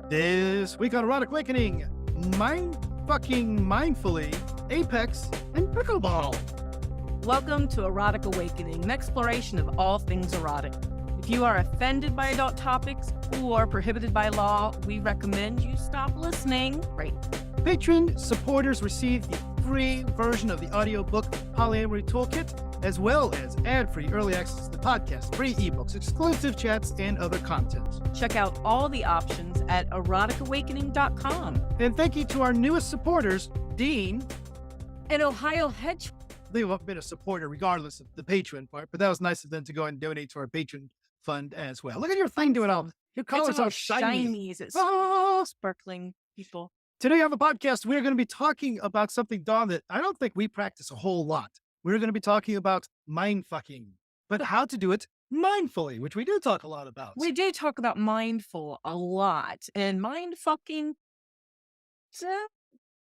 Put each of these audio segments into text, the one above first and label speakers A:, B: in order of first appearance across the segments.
A: This week on Erotic Awakening, Mindfucking Mindfully, Apex, and Pickleball.
B: Welcome to Erotic Awakening, an exploration of all things erotic. If you are offended by adult topics or prohibited by law, we recommend you stop listening right now.
A: Patreon supporters receive the free version of the audiobook Polyamory Toolkit, as well as ad-free early access to the podcast, free ebooks, exclusive chats, and other content.
B: Check out all the options at eroticawakening.com.
A: And thank you to our newest supporters, Dean.
B: And Ohio Hedge.
A: They've been a supporter regardless of the Patreon part, but that was nice of them to go and donate to our Patreon fund as well. Look at your thing doing all. Your colors are shiny.
B: It's sparkling people.
A: Today on the podcast, we're going to be talking about something, Dawn, that I don't think we practice a whole lot. We're going to be talking about mindfucking, but how to do it mindfully, which we do talk a lot about.
B: We do talk about mindful a lot, and mindfucking.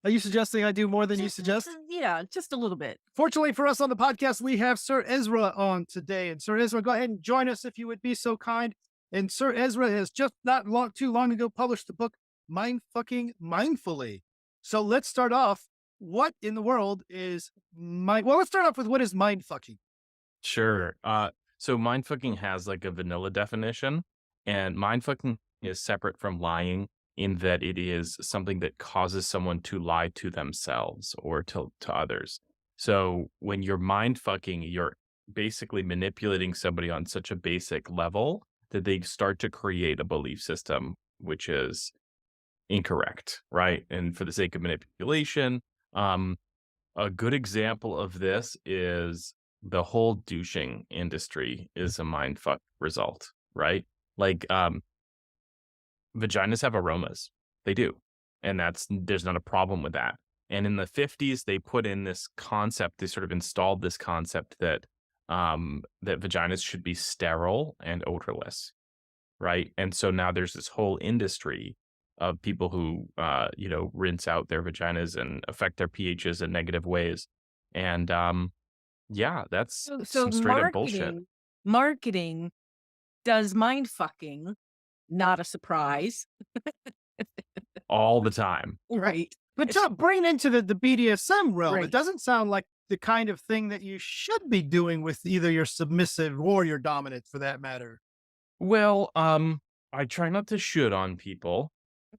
A: Are you suggesting I do more than you suggest?
B: Yeah, just a little bit.
A: Fortunately for us on the podcast, we have Sir Ezra on today. And Sir Ezra, go ahead and join us if you would be so kind. And Sir Ezra has just too long ago published the book, Mindfucking Mindfully. So let's start off. What in the world is let's start off with what is mindfucking.
C: Sure. So mindfucking has like a vanilla definition, and mindfucking is separate from lying in that it is something that causes someone to lie to themselves or to others. So when you're mindfucking, you're basically manipulating somebody on such a basic level that they start to create a belief system which is incorrect, right? And for the sake of manipulation, a good example of this is the whole douching industry is a mindfuck result, right? Like, vaginas have aromas. They do. And there's not a problem with that. And in the 50s, they put in this concept, they sort of installed this concept that vaginas should be sterile and odorless, right? And so now there's this whole industry of people who, rinse out their vaginas and affect their pHs in negative ways. And that's some straight up bullshit.
B: Marketing does mindfucking, not a surprise.
C: All the time.
B: Right.
A: But to bring into the BDSM realm,
B: Right.
A: It doesn't sound like the kind of thing that you should be doing with either your submissive or your dominant for that matter.
C: Well, I try not to shoot on people,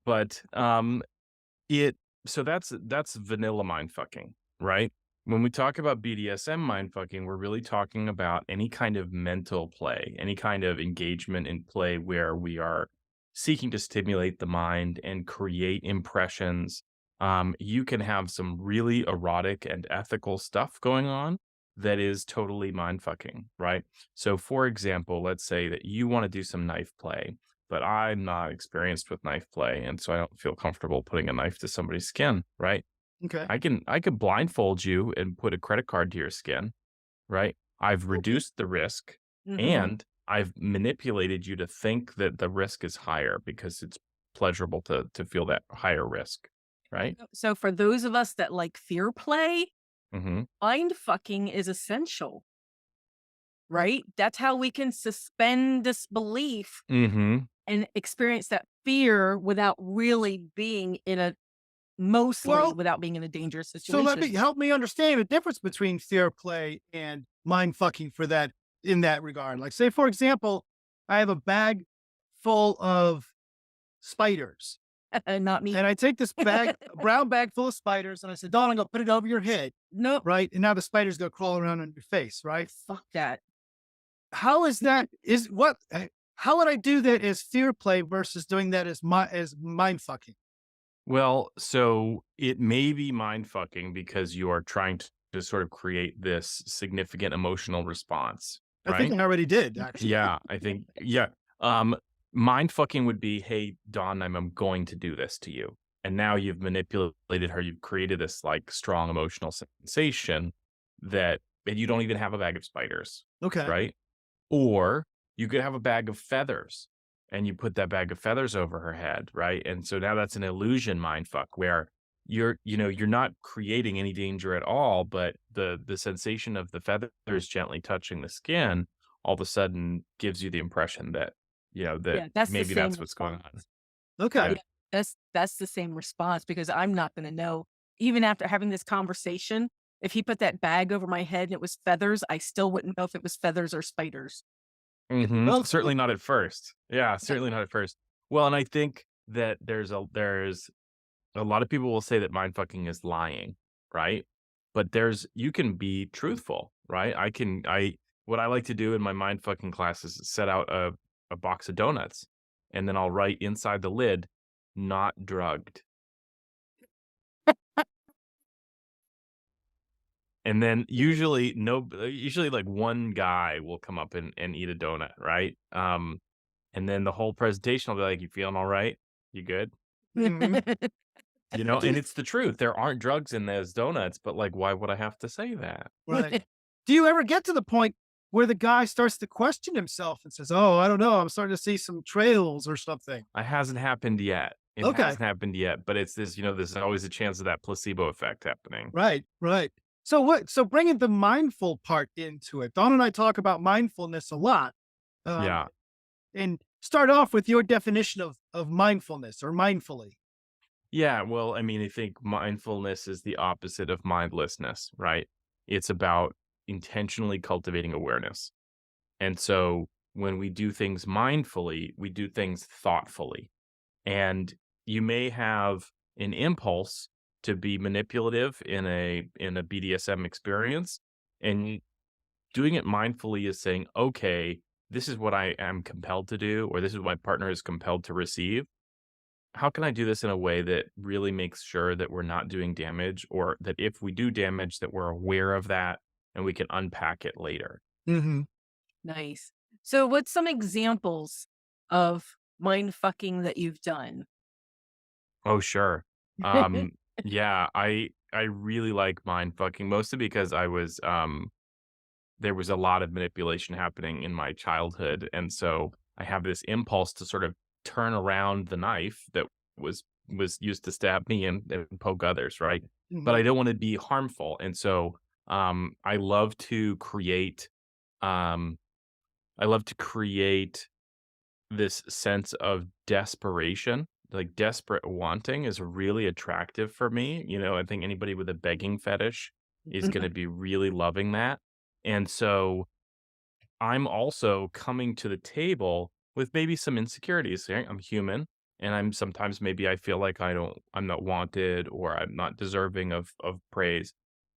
C: but so that's vanilla mindfucking, right? When we talk about BDSM mindfucking, we're really talking about any kind of mental play, any kind of engagement in play where we are seeking to stimulate the mind and create impressions. You can have some really erotic and ethical stuff going on that is totally mindfucking, right? So for example, let's say that you want to do some knife play, but I'm not experienced with knife play, and so I don't feel comfortable putting a knife to somebody's skin, right?
A: Okay.
C: I can blindfold you and put a credit card to your skin, right? I've reduced the risk, and I've manipulated you to think that the risk is higher because it's pleasurable to feel that higher risk, right?
B: So for those of us that like fear play,
C: Mm-hmm.
B: mindfucking is essential, right? That's how we can suspend disbelief
C: Mm-hmm.
B: and experience that fear without really being without being in a dangerous situation.
A: So help me understand the difference between fear play and mindfucking in that regard. Like say, for example, I have a bag full of spiders.
B: Not me.
A: And I take this bag, a brown bag full of spiders, and I said, Dawn, I'm going to put it over your head.
B: Nope.
A: Right. And now the spiders go crawl around on your face. Right.
B: Fuck that.
A: How is that? How would I do that as fear play versus doing that as mindfucking?
C: Well, so it may be mindfucking because you are trying to sort of create this significant emotional response, right?
A: I think I already did, actually.
C: Yeah, I think, yeah. Mindfucking would be, hey, Dawn, I'm going to do this to you. And now you've manipulated her. You've created this like strong emotional sensation and you don't even have a bag of spiders.
A: Okay.
C: Right. Or you could have a bag of feathers and you put that bag of feathers over her head. Right. And so now that's an illusion mindfuck where you're not creating any danger at all, but the sensation of the feathers gently touching the skin all of a sudden gives you the impression that,
B: that's
C: maybe that's what's going on.
A: Okay.
B: That's the same response, because I'm not going to know. Even after having this conversation, if he put that bag over my head and it was feathers, I still wouldn't know if it was feathers or spiders.
A: Well,
C: Certainly not at first. Yeah, certainly not at first. Well, and I think that there's a lot of people will say that mind fucking is lying, right? But you can be truthful, right? What I like to do in my mind fucking classes is set out a box of donuts, and then I'll write inside the lid, not drugged. And then usually like one guy will come up and eat a donut, right? And then the whole presentation will be like, "You feeling all right? You good?"
A: mhm.
C: And it's the truth. There aren't drugs in those donuts, but like, why would I have to say that?
A: Right. Do you ever get to the point where the guy starts to question himself and says, "Oh, I don't know, I'm starting to see some trails or something"?
C: It hasn't happened yet. It
A: Okay.
C: hasn't happened yet, but it's this, there's always a chance of that placebo effect happening.
A: Right, right. So bringing the mindful part into it. Don and I talk about mindfulness a lot.
C: Yeah.
A: And start off with your definition of mindfulness or mindfully.
C: Yeah. Well, I mean, I think mindfulness is the opposite of mindlessness, right? It's about intentionally cultivating awareness. And so when we do things mindfully, we do things thoughtfully. And you may have an impulse to be manipulative in a BDSM experience, and doing it mindfully is saying, okay, this is what I am compelled to do, or this is what my partner is compelled to receive. How can I do this in a way that really makes sure that we're not doing damage, or that if we do damage, that we're aware of that and we can unpack it later?
A: Mm-hmm.
B: Nice. So what's some examples of mind fucking that you've done?
C: Oh, sure. Yeah, I really like mind fucking, mostly because there was a lot of manipulation happening in my childhood, and so I have this impulse to sort of turn around the knife that was used to stab me and poke others, right? But I don't want to be harmful, and so I love to create um this sense of desperation. Like, desperate wanting is really attractive for me. I think anybody with a begging fetish is going to be really loving that. And so I'm also coming to the table with maybe some insecurities. Right? I'm human, and sometimes maybe I feel like I'm not wanted, or I'm not deserving of praise.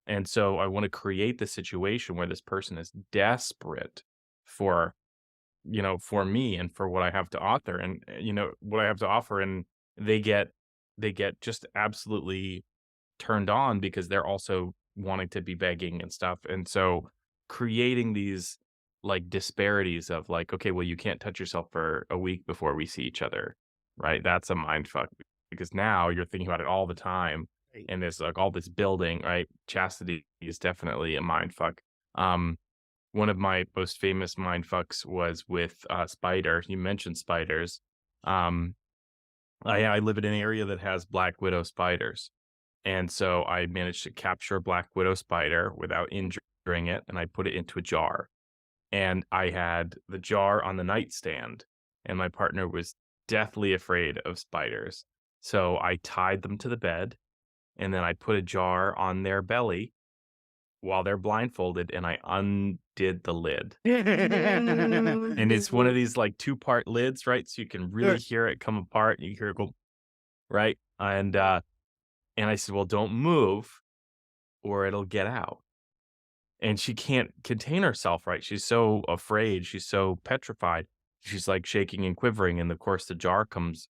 C: And so I want to create the situation where this person is desperate for for me and for what I have to author and what I have to offer, and they get just absolutely turned on because they're also wanting to be begging and stuff. And so creating these like disparities of like, okay, well, you can't touch yourself for a week before we see each other, right? That's a mind fuck, because now you're thinking about it all the time,
A: Right.
C: and there's like all this building, right? Chastity is definitely a mind fuck. One of my most famous mind fucks was with spider. You mentioned spiders. Um, I live in an area that has black widow spiders, and so I managed to capture a black widow spider without injuring it, and I put it into a jar. And I had the jar on the nightstand, and my partner was deathly afraid of spiders. So I tied them to the bed, and then I put a jar on their belly while they're blindfolded, and I undid the lid. And it's one of these like 2-part lids, right? So you can really hear it come apart, and you hear it go, right? And I said, well, don't move or it'll get out. And she can't contain herself, right? She's so afraid. She's so petrified. She's like shaking and quivering. And of course the jar comes,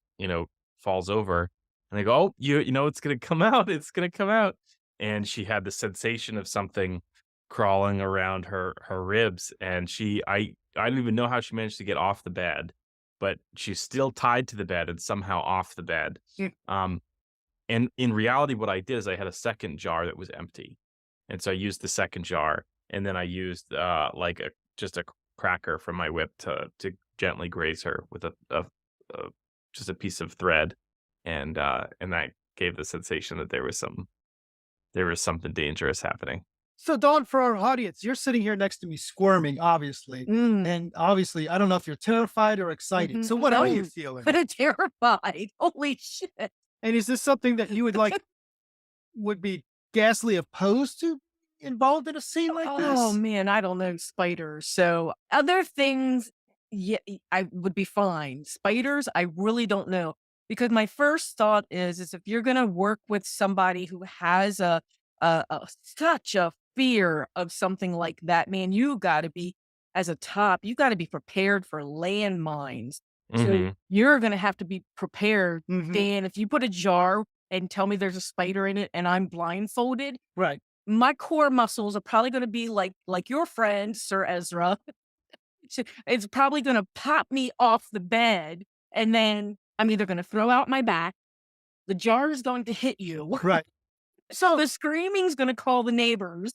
C: falls over. And I go, oh, it's going to come out. It's going to come out. And she had the sensation of something crawling around her ribs. And I don't even know how she managed to get off the bed, but she's still tied to the bed and somehow off the bed. And in reality, what I did is I had a second jar that was empty. And so I used the second jar, and then I used just a cracker from my whip to gently graze her with just a piece of thread, and that gave the sensation that there was something dangerous happening.
A: So, Dawn, for our audience, you're sitting here next to me squirming, obviously. And obviously, I don't know if you're terrified or excited. So, what are you feeling?
B: But I'm terrified. Holy shit.
A: And is this something that you would be ghastly opposed to involved in a scene like
B: Oh
A: this?
B: man, I don't know spiders. So other things, yeah, I would be fine. Spiders, I really don't know. Because my first thought is if you're gonna work with somebody who has such a fear of something like that, man, you gotta be as a top, you gotta be prepared for landmines. So you're gonna have to be prepared.
A: Mhm.
B: Dan, if you put a jar and tell me there's a spider in it and I'm blindfolded,
A: Right.
B: my core muscles are probably going to be like your friend, Sir Ezra. It's probably going to pop me off the bed. And then I'm either going to throw out my back, the jar is going to hit you.
A: Right.
B: So the screaming's going to call the neighbors.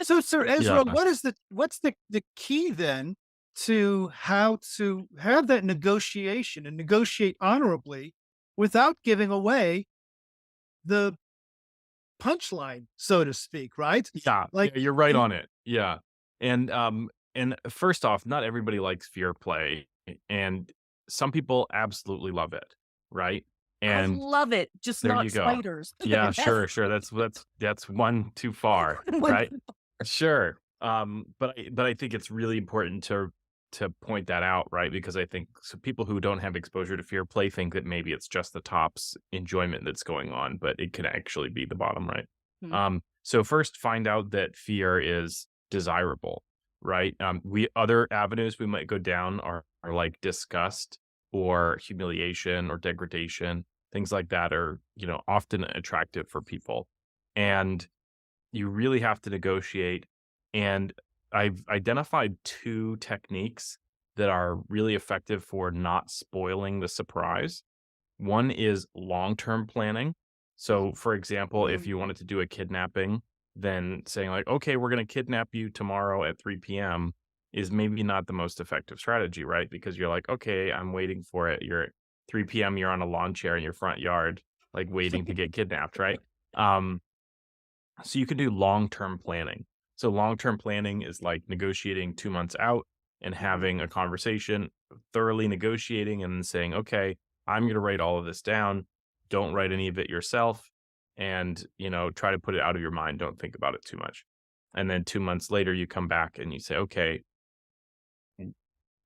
A: So, Sir Ezra,
C: Yeah.
A: what's the key then to how to have that negotiation and negotiate honorably without giving away the punchline, so to speak, right?
C: Yeah,
A: Like,
C: yeah, you're right
A: you-
C: on it. Yeah. And first off, not everybody likes fear play, and some people absolutely love it, right?
B: I
C: And
B: love it, just
C: there
B: not
C: you go.
B: spiders.
C: Yeah,
B: That's
C: sure. That's one too far,
B: one-
C: right? Sure. But I think it's really important to point that out, right? Because I think so people who don't have exposure to fear play think that maybe it's just the top's enjoyment that's going on, but it can actually be the bottom, right? So first find out that fear is desirable, right? We other avenues we might go down are like disgust or humiliation or degradation. Things like that are, often attractive for people. And you really have to negotiate. And I've identified two techniques that are really effective for not spoiling the surprise. One is long-term planning. So, for example, if you wanted to do a kidnapping, then saying like, okay, we're going to kidnap you tomorrow at 3 p.m. is maybe not the most effective strategy, right? Because you're like, okay, I'm waiting for it. You're at 3 p.m. You're on a lawn chair in your front yard, like waiting to get kidnapped, right? So you can do long-term planning. So long-term planning is like negotiating 2 months out and having a conversation, thoroughly negotiating and then saying, okay, I'm going to write all of this down. Don't write any of it yourself. And, try to put it out of your mind. Don't think about it too much. And then 2 months later, you come back and you say, okay,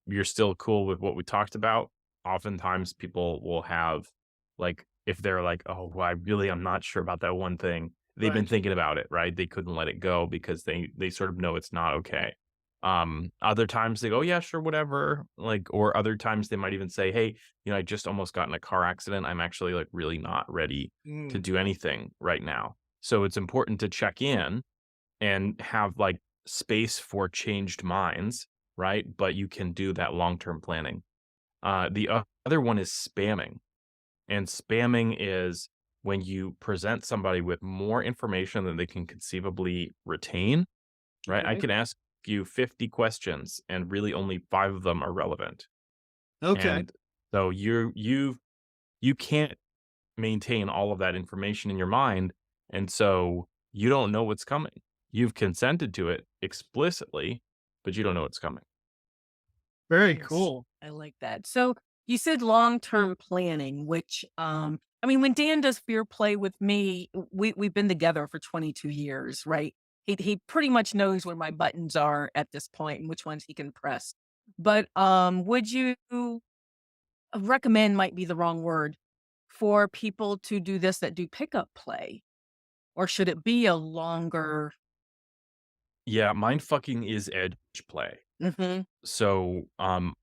C: you're still cool with what we talked about. Oftentimes people will have like, if they're like, oh, well, I'm not sure about that one thing. They've been
A: Right.
C: thinking about it, right? They couldn't let it go because they sort of know it's not okay. Other times they go, yeah, sure, whatever. Or other times they might even say, hey, I just almost got in a car accident. I'm actually like really not ready to do anything right now. So it's important to check in and have like space for changed minds, right? But you can do that long-term planning. The other one is spamming. And spamming is when you present somebody with more information than they can conceivably retain, right? I
A: Okay.
C: can ask you 50 questions and really only 5 of them are relevant.
A: Okay.
C: And so you can't maintain all of that information in your mind. And so you don't know what's coming. You've consented to it explicitly, but you don't know what's coming.
A: Very
B: Nice.
A: cool.
B: I like that. So you said long-term planning, which I mean, when Dan does fear play with me, we've been together for 22 years, right? He pretty much knows where my buttons are at this point and which ones he can press. But would you recommend, might be the wrong word, for people to do this that do pickup play? Or should it be a longer
C: Yeah, mindfucking is edge play.
B: Mhm.
C: So, I'm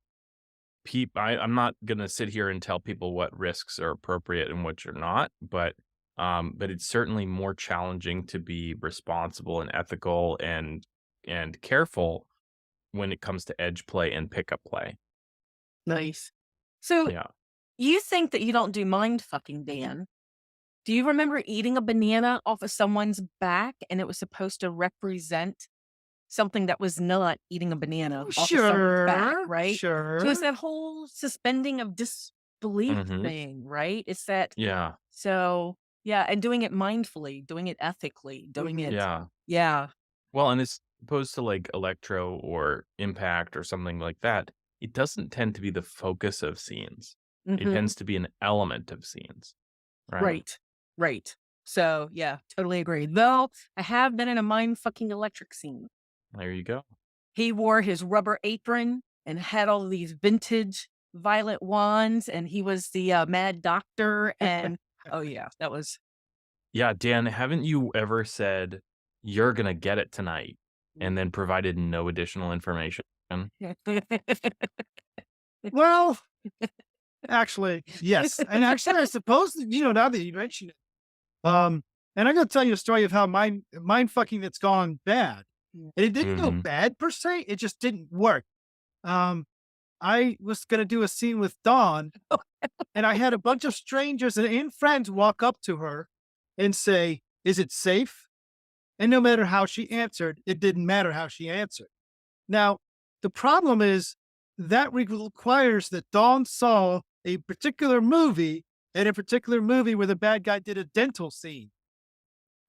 C: not gonna sit here and tell people what risks are appropriate and which are not, but it's certainly more challenging to be responsible and ethical and careful when it comes to edge play and pickup play.
B: Nice. So
C: Yeah.
B: you think that you don't do mind fucking, Dan? Do you remember eating a banana off of someone's back and it was supposed to represent something that was not eating a banana off of someone's back, right?
A: Sure.
B: So it's that whole suspending of disbelief
C: Mhm.
B: thing, right? It's that,
C: Yeah.
B: so yeah, and doing it mindfully, doing it ethically, doing
A: Mhm.
B: it,
C: Yeah.
B: yeah.
C: Well, and as opposed to like electro or impact or something like that, it doesn't tend to be the focus of scenes. It
B: Hmm.
C: tends to be an element of scenes, right?
B: Right. Right. So yeah, totally agree. Though I have been in a mind fucking electric scene.
C: There you go.
B: He wore his rubber apron and had all these vintage violet wands, and he was the mad doctor. And oh yeah, that was.
C: Yeah, Dan, haven't you ever said you're gonna get it tonight and then provided no additional information?
A: Well, actually, yes. And actually, I suppose that, now that you mention it, and I'm going to tell you a story of how mind fucking that's gone bad. And it didn't go
C: Hmm.
A: bad per se. It just didn't work. Um, I was going to do a scene with Dawn, and I had a bunch of strangers and friends walk up to her and say, "Is it safe?" And no matter how she answered, it didn't matter how she answered. Now, the problem is that requires that Dawn saw a particular movie, and a particular movie where the bad guy did a dental scene.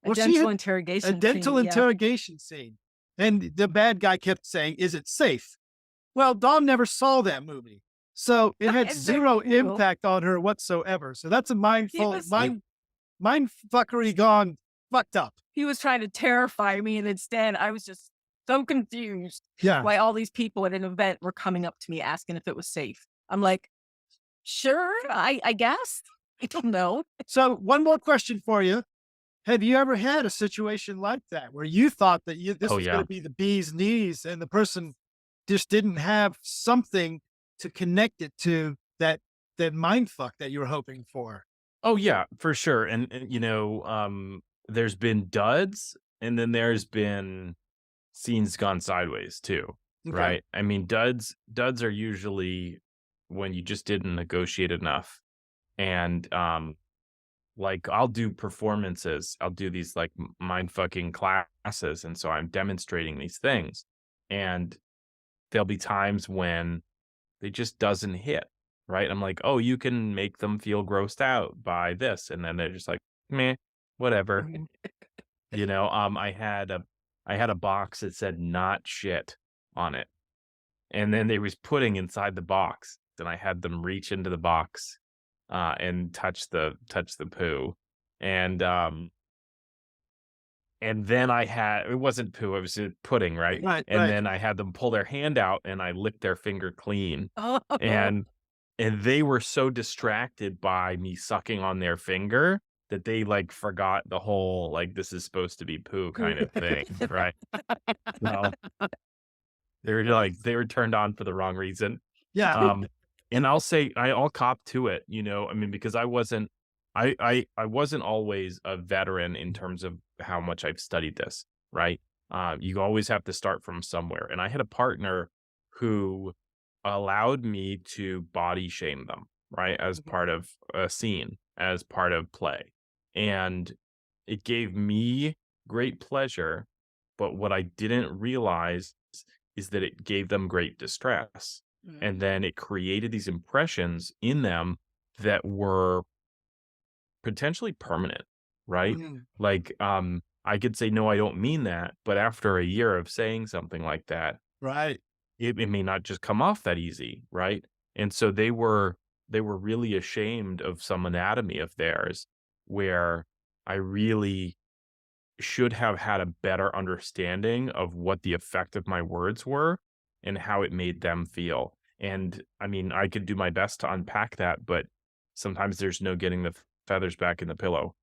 B: A
A: Well, she
B: dental
A: had
B: interrogation.
A: a dental
B: scene, yeah.
A: interrogation scene, and the bad guy kept saying, "Is it safe?" Well, Dawn never saw that movie, so it had
B: It's very
A: zero
B: cool.
A: impact on her whatsoever. So that's a
B: He was,
A: mind fuckery gone fucked up.
B: he was trying to terrify me, and instead I was just so confused
A: Yeah.
B: why all these people at an event were coming up to me asking if it was safe. I'm like, sure, I guess. I don't know.
A: So one more question for you. Have you ever had a situation like that where you thought that this
C: Oh,
A: was
C: yeah.
A: going to be the bee's knees and the person just didn't have something to connect it to that mind fuck that you were hoping for?
C: Oh, yeah, for sure. And there's been duds and then there's been scenes gone sideways too,
A: Okay.
C: right? I mean, duds are usually when you just didn't negotiate enough. And like I'll do performances, I'll do these like mind fucking classes, and so I'm demonstrating these things, and there'll be times when they just doesn't hit, right? I'm like, oh, you can make them feel grossed out by this, and then they're just like, meh, whatever.
B: Mhm.
C: I had a box that said "not shit" on it, and then they was pudding inside the box, and I had them reach into the box and touch the poo, and then it wasn't poo, it was pudding, right?
A: Right,
C: And
A: right.
C: then I had them pull their hand out, and I licked their finger clean,
B: Oh,
C: and they were so distracted by me sucking on their finger that they like forgot the whole like this is supposed to be poo kind of thing, right? No, they were turned on for the wrong reason.
A: Yeah.
C: And I'll say I'll cop to it, I mean, because I wasn't always a veteran in terms of how much I've studied this, right? You always have to start from somewhere. And I had a partner who allowed me to body shame them, right? As part of a scene, as part of play. And it gave me great pleasure. But what I didn't realize is that it gave them great distress. And then it created these impressions in them that were potentially permanent, right?
A: Mhm.
C: Like, I could say, no, I don't mean that. But after a year of saying something like that,
A: Right.
C: it may not just come off that easy, right? And so they were really ashamed of some anatomy of theirs where I really should have had a better understanding of what the effect of my words were and how it made them feel. And I mean, I could do my best to unpack that, but sometimes there's no getting the feathers back in the pillow.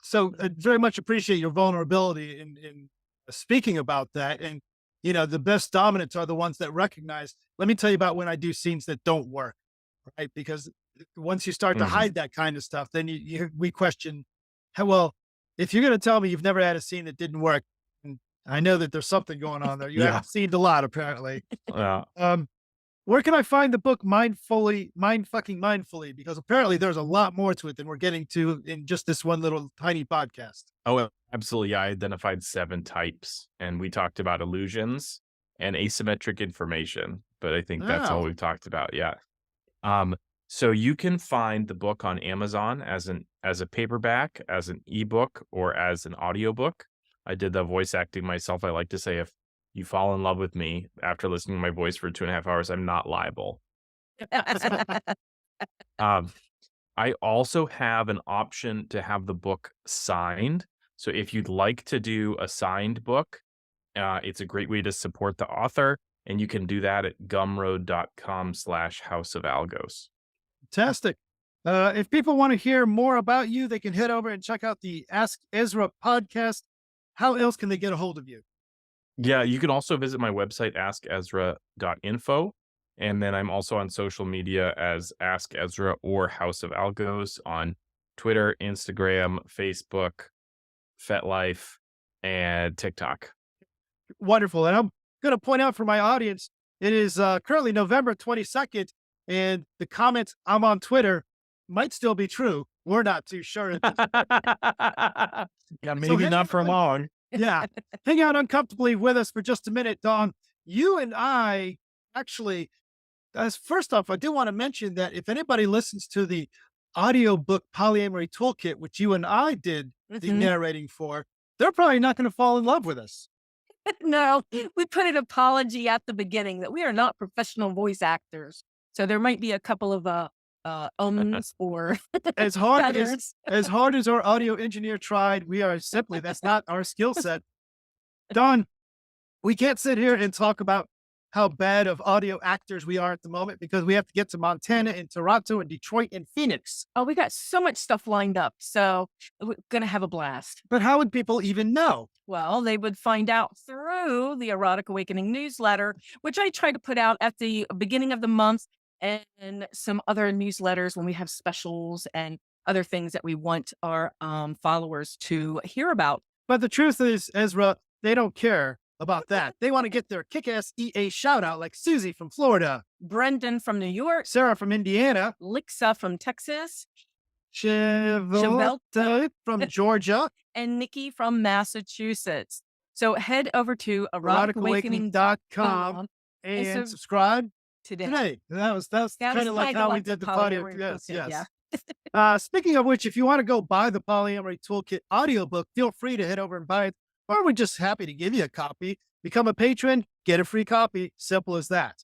A: So I very much appreciate your vulnerability in speaking about that. And, the best dominants are the ones that recognize. Let me tell you about when I do scenes that don't work, right? Because once you start to
C: Mhm.
A: hide that kind of stuff, then we question, how well, if you're going to tell me you've never had a scene that didn't work, and I know that there's something going on there. You
C: Yeah.
A: haven't seen a lot, apparently.
C: Yeah.
A: Where can I find the book Mind Fucking Mindfully? Because apparently there's a lot more to it than we're getting to in just this one little tiny podcast.
C: Oh, absolutely. I identified 7 types, and we talked about illusions and asymmetric information, but I think that's all
A: Wow.
C: we've talked about. Yeah. So you can find the book on Amazon as a paperback, as an ebook, or as an audiobook. I did the voice acting myself. I like to say if you fall in love with me after listening to my voice for 2.5 hours, I'm not liable. Um, I also have an option to have the book signed. So if you'd like to do a signed book, it's a great way to support the author. And you can do that at gumroad.com/houseofalgos.
A: Fantastic. If people want to hear more about you, they can head over and check out the Ask Ezra podcast. How else can they get a hold of you?
C: Yeah, you can also visit my website, askezra.info. And then I'm also on social media as Ask Ezra or House of Algos on Twitter, Instagram, Facebook, FetLife, and TikTok.
A: Wonderful. And I'm going to point out for my audience, it is currently November 22nd, and the comment I'm on Twitter might still be true. We're not too sure.
C: Yeah, maybe not for long.
A: Yeah. Hang out uncomfortably with us for just a minute, Dawn. You and I actually, as first off, I do want to mention that if anybody listens to the audiobook Polyamory Toolkit, which you and I did the narrating for, they're probably not going to fall in love with us.
B: No, we put an apology at the beginning that we are not professional voice actors. So there might be a couple of ums or
A: as hard as our audio engineer tried, we are simply, that's not our skill set. Dawn, we can't sit here and talk about how bad of audio actors we are at the moment because we have to get to Montana and Toronto and Detroit and Phoenix.
B: Oh, we got so much stuff lined up. So we're going to have a blast.
A: But how would people even know?
B: Well, they would find out through the Erotic Awakening newsletter, which I try to put out at the beginning of the month, and some other newsletters when we have specials and other things that we want our followers to hear about.
A: But the truth is, Ezra, they don't care about that. They want to get their kick-ass EA shout out like Susie from Florida,
B: Brendan from New York,
A: Sarah from Indiana,
B: Lixa from Texas,
A: Chevelta from Georgia,
B: and Nikki from Massachusetts. So head over to
A: eroticawakening.com and subscribe today. That was kind of like how we did the polyamory. Yes.
B: Yeah.
A: Speaking of which, if you want to go buy the Polyamory Toolkit audiobook, feel free to head over and buy it. Or we're just happy to give you a copy. Become a patron, get a free copy. Simple as that.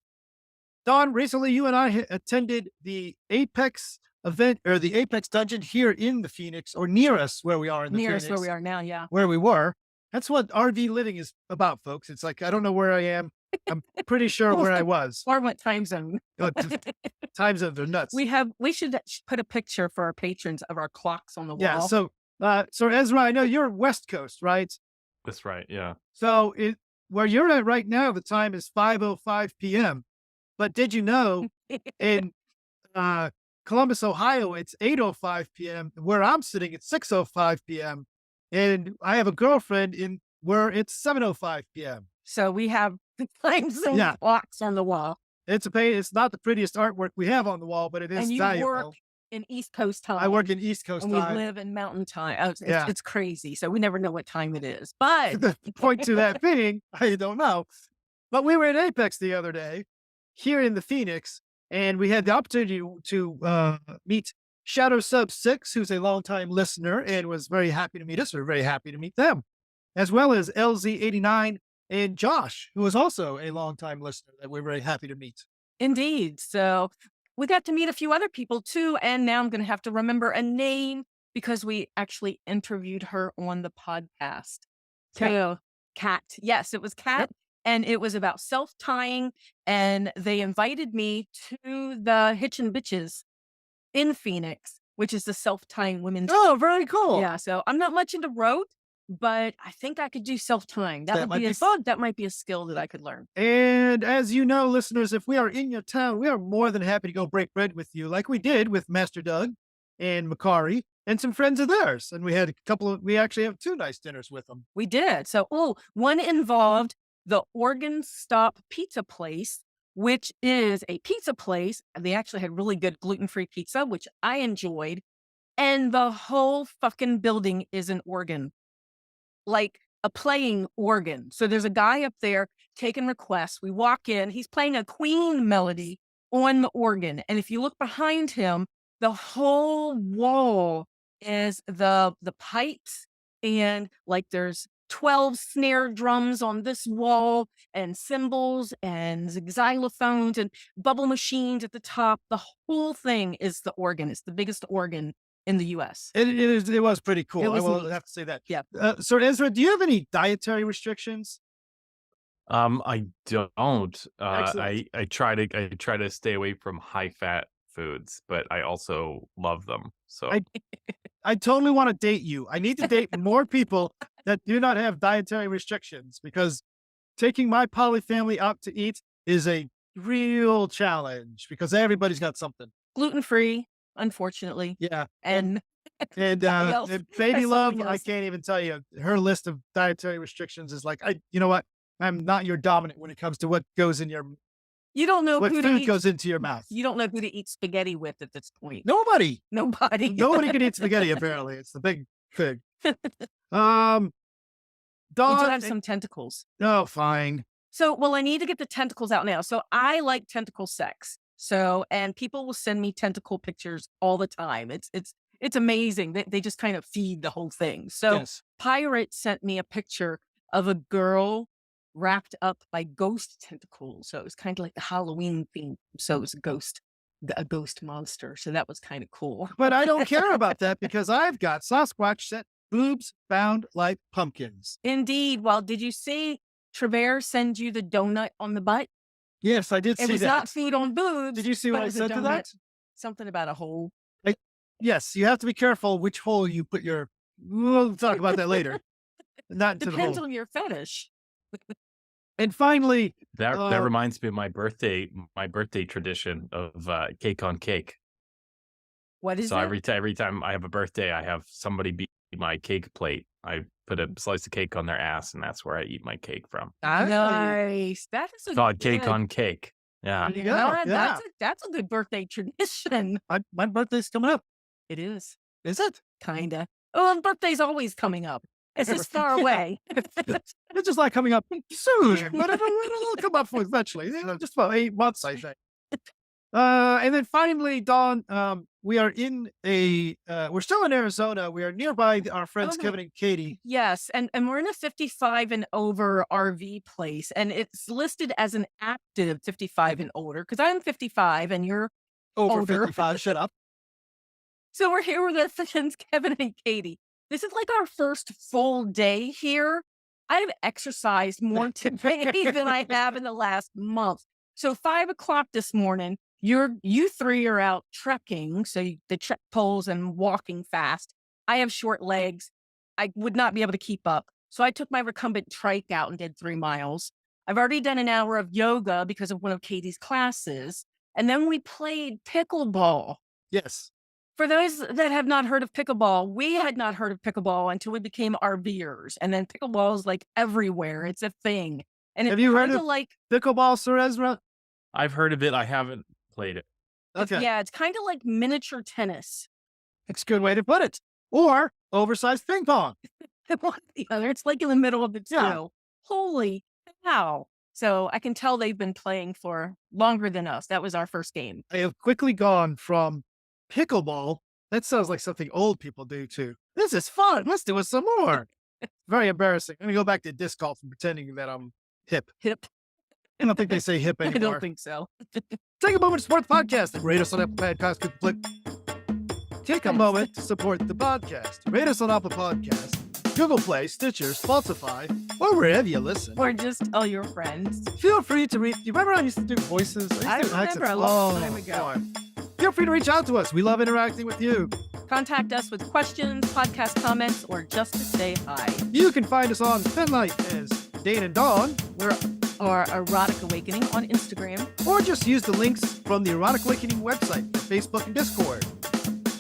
A: Dawn, recently you and I attended the Apex event or the Apex dungeon here in the Phoenix, or near us where we are in the Phoenix.
B: Near us where we are now, yeah.
A: Where we were. That's what RV living is about, folks. It's like, I don't know where I am. I'm pretty sure where I was.
B: Or what time zone.
A: Time zones are nuts.
B: We should put a picture for our patrons of our clocks on the wall.
A: Yeah, so Ezra, I know you're West Coast, right?
C: That's right, yeah.
A: So where you're at right now, the time is 5:05 p.m. But did you know in Columbus, Ohio, it's 8:05 p.m. Where I'm sitting, it's 6:05 p.m. And I have a girlfriend where it's 7:05 p.m.
B: So we have the time zone clocks on the wall.
A: It's not the prettiest artwork we have on the wall, but it is valuable.
B: And you work in East Coast time.
A: I work in East Coast time.
B: And we live in Mountain time. It's crazy. So we never know what time it is. But
A: the point to that being, I don't know. But we were at Apex the other day here in the Phoenix, and we had the opportunity to meet Shadow Sub 6, who's a longtime listener and was very happy to meet us. We're very happy to meet them, as well as LZ89 and Josh, who was also a longtime listener that we're very happy to meet.
B: Indeed. So we got to meet a few other people too. And now I'm going to have to remember a name because we actually interviewed her on the podcast. So Kat. Yes, it was Kat. Yep. And it was about self-tying. And they invited me to the Hitchin' Bitches in Phoenix, which is the self-tying women's.
A: Oh, very cool.
B: Yeah. So I'm not much into rote, but I think I could do self-tying. That might be fun. That might be a skill that I could learn.
A: And as you know, listeners, if we are in your town, we are more than happy to go break bread with you, like we did with Master Doug and Makari and some friends of theirs. And we had we actually have 2 nice dinners with them.
B: We did. So, one involved the Organ Stop Pizza Place, which is a pizza place. They actually had really good gluten-free pizza, which I enjoyed. And the whole fucking building is an organ. Like a playing organ. So there's a guy up there taking requests. We walk in, he's playing a Queen melody on the organ. And if you look behind him, the whole wall is the pipes, and like there's 12 snare drums on this wall and cymbals and xylophones and bubble machines at the top. The whole thing is the organ. It's the biggest organ in the U.S.
A: It was pretty cool.
B: It
A: I
B: was
A: will
B: neat.
A: have to say that.
B: Yeah.
A: Sir Ezra, do you have any dietary restrictions?
C: I don't.
A: Excellent.
C: I try to stay away from high fat foods, but I also love them. So
A: I totally want to date you. I need to date more people that do not have dietary restrictions, because taking my poly family out to eat is a real challenge because everybody's got something.
B: Gluten-free, unfortunately.
A: Yeah.
B: And
A: And
B: else.
A: baby
B: That's
A: love,
B: something
A: I
B: else.
A: can't even tell you. Her list of dietary restrictions is like, you know what? I'm not your dominant when it comes to what goes in your,
B: you don't know
A: what
B: who to
A: food
B: eat.
A: goes into your mouth.
B: You don't know who to eat spaghetti with at this point.
A: Nobody
B: Nobody.
A: can eat spaghetti. Apparently, it's the big thing.
B: We
A: Dawn,
B: do have some tentacles.
A: oh, fine.
B: So, well, I need to get the tentacles out now. So I like tentacle sex. So, and people will send me tentacle pictures all the time. It's amazing. They just kind of feed the whole thing. So
A: Yes.
B: Pirate sent me a picture of a girl wrapped up by ghost tentacles. So it was kind of like the Halloween theme. So it was a ghost monster. So that was kind of cool.
A: But I don't care about that because I've got Sasquatch set boobs bound like pumpkins.
B: Indeed. Well, did you see Trevor send you the donut on the butt?
A: Yes, I did
B: It
A: see
B: was
A: that.
B: not food on boobs.
A: Did you see
B: but
A: what
B: it
A: I
B: was a
A: said to
B: donut.
A: that?
B: Something about a hole.
A: Yes, you have to be careful which hole you put your. We'll talk about that later. Not into the
B: Depends
A: hole.
B: on your fetish.
A: And finally,
C: that reminds me of my birthday tradition of cake on cake.
B: What is
C: So
B: it?
C: every time I have a birthday, I have somebody beat my cake plate. I put a slice of cake on their ass, and that's where I eat my cake from.
B: Nice. That is a
C: It's called cake
B: good-
C: on cake. Yeah.
A: there you go.
B: Yeah,
A: Yeah.
B: that's a good birthday tradition.
A: My birthday's coming up.
B: It is.
A: Is it?
B: Kinda. Oh, and birthday's always coming up. It's just far away.
A: It's just like coming up soon, but it'll come up eventually. Just about 8 months, I think. And then finally, Dawn, we are in we're still in Arizona. We are nearby our friends
B: Okay.
A: Kevin and Katie.
B: Yes, and we're in a 55 and over RV place, and it's listed as an active 55 and older because I'm 55 and you're
A: Over
B: older.
A: 55, shut up.
B: So we're here with our friends Kevin and Katie. This is like our first full day here. I've exercised more today than I have in the last month. So 5 o'clock this morning, you three are out trekking. So the trek poles and walking fast. I have short legs. I would not be able to keep up. So I took my recumbent trike out and did 3 miles. I've already done an hour of yoga because of one of Katie's classes. And then we played pickleball.
A: Yes.
B: For those that have not heard of pickleball, we had not heard of pickleball until we became RVers. And then pickleball is like everywhere. It's a thing. And
A: Have
B: it's
A: you heard
B: kinda
A: of
B: like,
A: pickleball, Sir Ezra?
C: I've heard of it. I haven't played it.
A: Okay.
B: yeah, it's kind of like miniature tennis.
A: It's a good way to put it. Or oversized ping pong.
B: One or the other. It's like in the middle of the two.
A: Yeah.
B: Holy cow. So I can tell they've been playing for longer than us. That was our first game.
A: I have quickly gone from pickleball. That sounds like something old people do too. This is fun. Let's do it some more. Very embarrassing. I'm going to go back to disc golf and pretending that I'm hip.
B: Hip.
A: I don't think they say hip
B: I
A: anymore.
B: don't think so.
A: Take a moment to support the podcast. Rate us on Apple Podcast. Take a moment to support the podcast. Rate us on Apple Podcast, Google Play, Stitcher, Spotify, or wherever you listen.
B: Or just tell your friends.
A: Feel free to reach. You remember I used to do voices?
B: I
A: used to do
B: remember a
A: accents.
B: long time ago.
A: boy. Feel free to reach out to us. We love interacting with you.
B: Contact us with questions, podcast comments, or just to say hi.
A: You can find us on Penlight as Dan and Dawn,
B: Or Erotic Awakening on Instagram.
A: or just use the links from the Erotic Awakening website, Facebook, and Discord.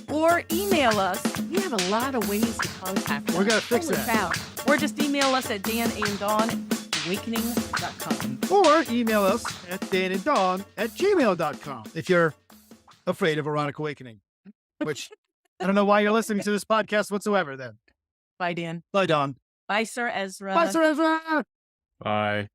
B: Or email us. We have a lot of ways to contact us.
A: We're gonna fix
B: Holy
A: that.
B: cow. Or just email us at dananddawn@awakening.com.
A: Or email us at dananddawn@gmail.com if you're afraid of Erotic Awakening, which I don't know why you're listening to this podcast whatsoever then.
B: Bye, Dan.
A: Bye, Dawn.
B: Bye, Sir Ezra.
A: Bye, Sir Ezra.
C: Bye.